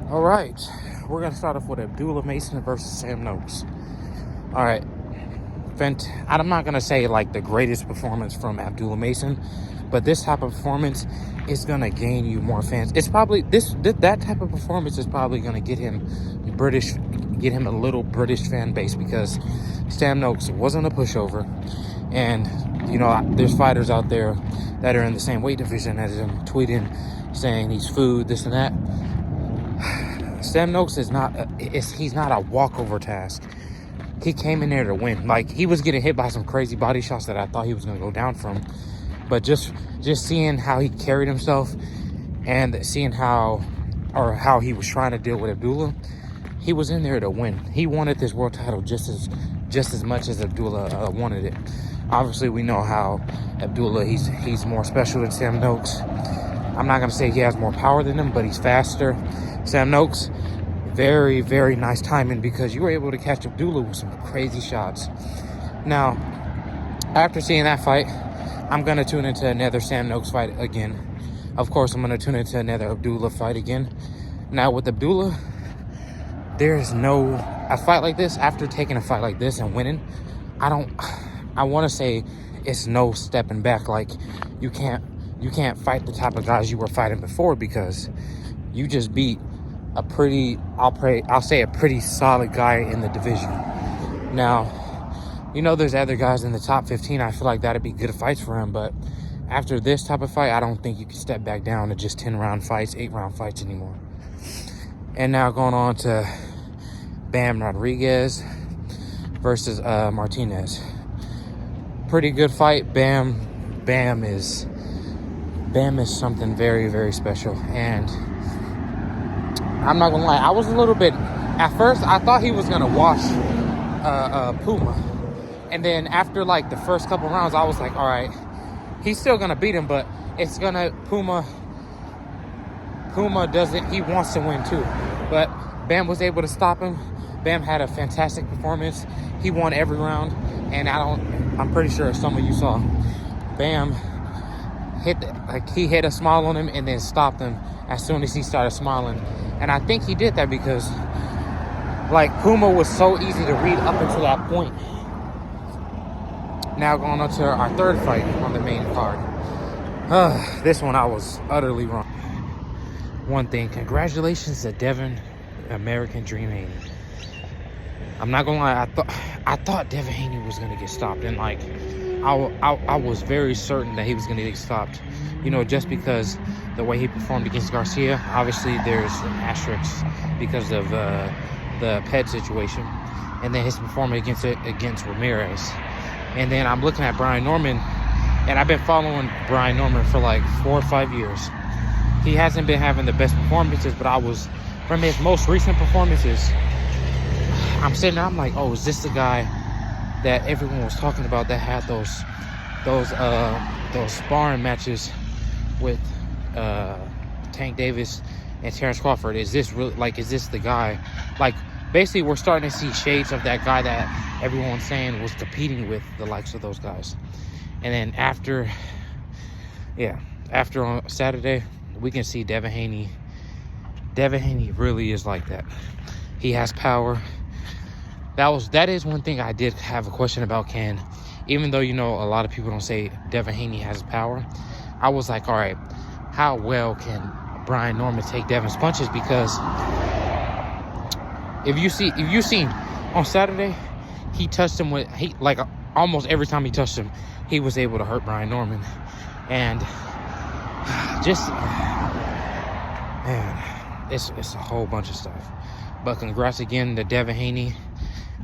All right, we're gonna start off with Abdullah Mason versus Sam Noakes. All right, I'm not gonna say like the greatest performance from Abdullah Mason, but this type of performance is gonna gain you more fans. It's probably that type of performance is probably gonna get him a little British fan base, because Sam Noakes wasn't a pushover, and there's fighters out there that are in the same weight division as him tweeting saying he's food, this and that. Sam Noakes is not he's not a walkover task. He came in there to win. Like, he was getting hit by some crazy body shots that I thought he was going to go down from. But just seeing how he carried himself and seeing how he was trying to deal with Abdullah, he was in there to win. He wanted this world title just as much as Abdullah wanted it. Obviously, we know how Abdullah, he's more special than Sam Noakes. I'm not going to say he has more power than him, but he's faster. Sam Noakes, very, very nice timing, because you were able to catch Abdullah with some crazy shots. Now, after seeing that fight, I'm going to tune into another Sam Noakes fight again. Of course, I'm going to tune into another Abdullah fight again. Now, with Abdullah, there's a fight like this, after taking a fight like this and winning, I want to say it's no stepping back. Like, you can't fight the type of guys you were fighting before, because you just beat a pretty solid guy in the division. Now, there's other guys in the top 15. I feel like that'd be good fights for him, but after this type of fight, I don't think you can step back down to just 10-round fights, 8-round fights anymore. And now going on to Bam Rodriguez versus Martinez. Pretty good fight. Bam is something very, very special. And I'm not gonna lie, I was a little bit, at first I thought he was gonna wash Puma, and then after like the first couple rounds, I was like, all right, he's still gonna beat him, but it's gonna Puma doesn't, he wants to win too. But Bam was able to stop him. Bam had a fantastic performance. He won every round, and I'm pretty sure some of you saw Bam he hit a smile on him and then stopped him as soon as he started smiling. And I think he did that because, like, Puma was so easy to read up until that point. Now going on to our third fight on the main card. This one I was utterly wrong. One thing, congratulations to Devin American Dream Haney. I'm not gonna lie, I thought Devin Haney was gonna get stopped, and like I was very certain that he was gonna get stopped. Just because the way he performed against Garcia. Obviously, there's an asterisk because of the pet situation, and then his performance against Ramirez. And then I'm looking at Brian Norman, and I've been following Brian Norman for like 4 or 5 years. He hasn't been having the best performances, but from his most recent performances, I'm sitting there, I'm like, oh, is this the guy that everyone was talking about that had those sparring matches with Tank Davis and Terrence Crawford? Is this really, like, is this the guy? Like, basically, we're starting to see shades of that guy that everyone's saying was competing with the likes of those guys. And then after on Saturday, we can see Devin Haney. Devin Haney really is like that. He has power. That is one thing I did have a question about. Even though a lot of people don't say Devin Haney has power, I was like, all right, how well can Brian Norman take Devin's punches? Because if you seen on Saturday, he touched him like almost every time he touched him, he was able to hurt Brian Norman. And just, man, it's a whole bunch of stuff. But congrats again to Devin Haney.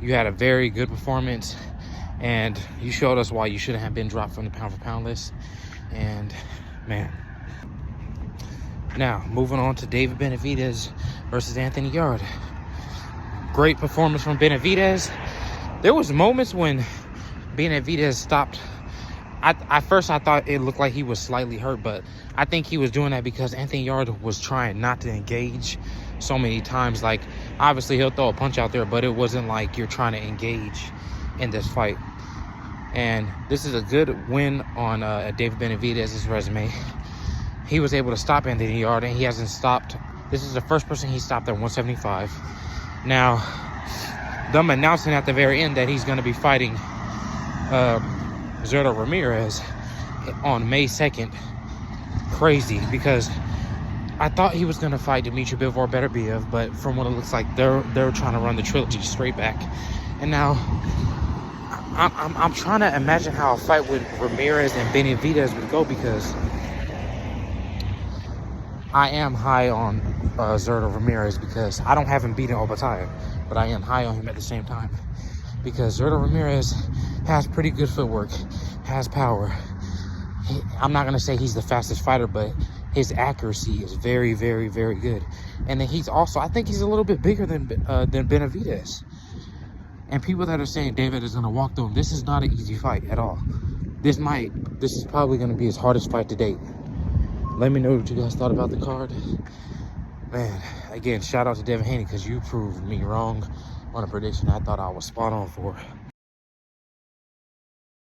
You had a very good performance, and you showed us why you shouldn't have been dropped from the pound-for-pound list. And, man. Now, moving on to David Benavidez versus Anthony Yarde. Great performance from Benavidez. There was moments when Benavidez stopped. At first, I thought it looked like he was slightly hurt, but I think he was doing that because Anthony Yarde was trying not to engage so many times. Like, obviously, he'll throw a punch out there, but it wasn't like you're trying to engage in this fight. And this is a good win on David Benavidez's resume. He was able to stop Anthony Yarde, and he hasn't stopped This is the first person he stopped at 175. Now, them announcing at the very end that he's going to be fighting Zurdo Ramirez on May 2nd. Crazy, because I thought he was going to fight Dimitri Bivol Beterbiev, but from what it looks like, they're trying to run the trilogy straight back. And now I'm trying to imagine how a fight with Ramirez and Benavidez would go, because I am high on Zurdo Ramirez, because I don't have him beating Obataya, but I am high on him at the same time, because Zurdo Ramirez has pretty good footwork, has power. I'm not going to say he's the fastest fighter, but his accuracy is very, very, very good. And then he's also, I think he's a little bit bigger than Benavidez. And people that are saying David is going to walk through him, this is not an easy fight at all. This is probably going to be his hardest fight to date. Let me know what you guys thought about the card. Man, again, shout out to Devin Haney, because you proved me wrong on a prediction I thought I was spot on for.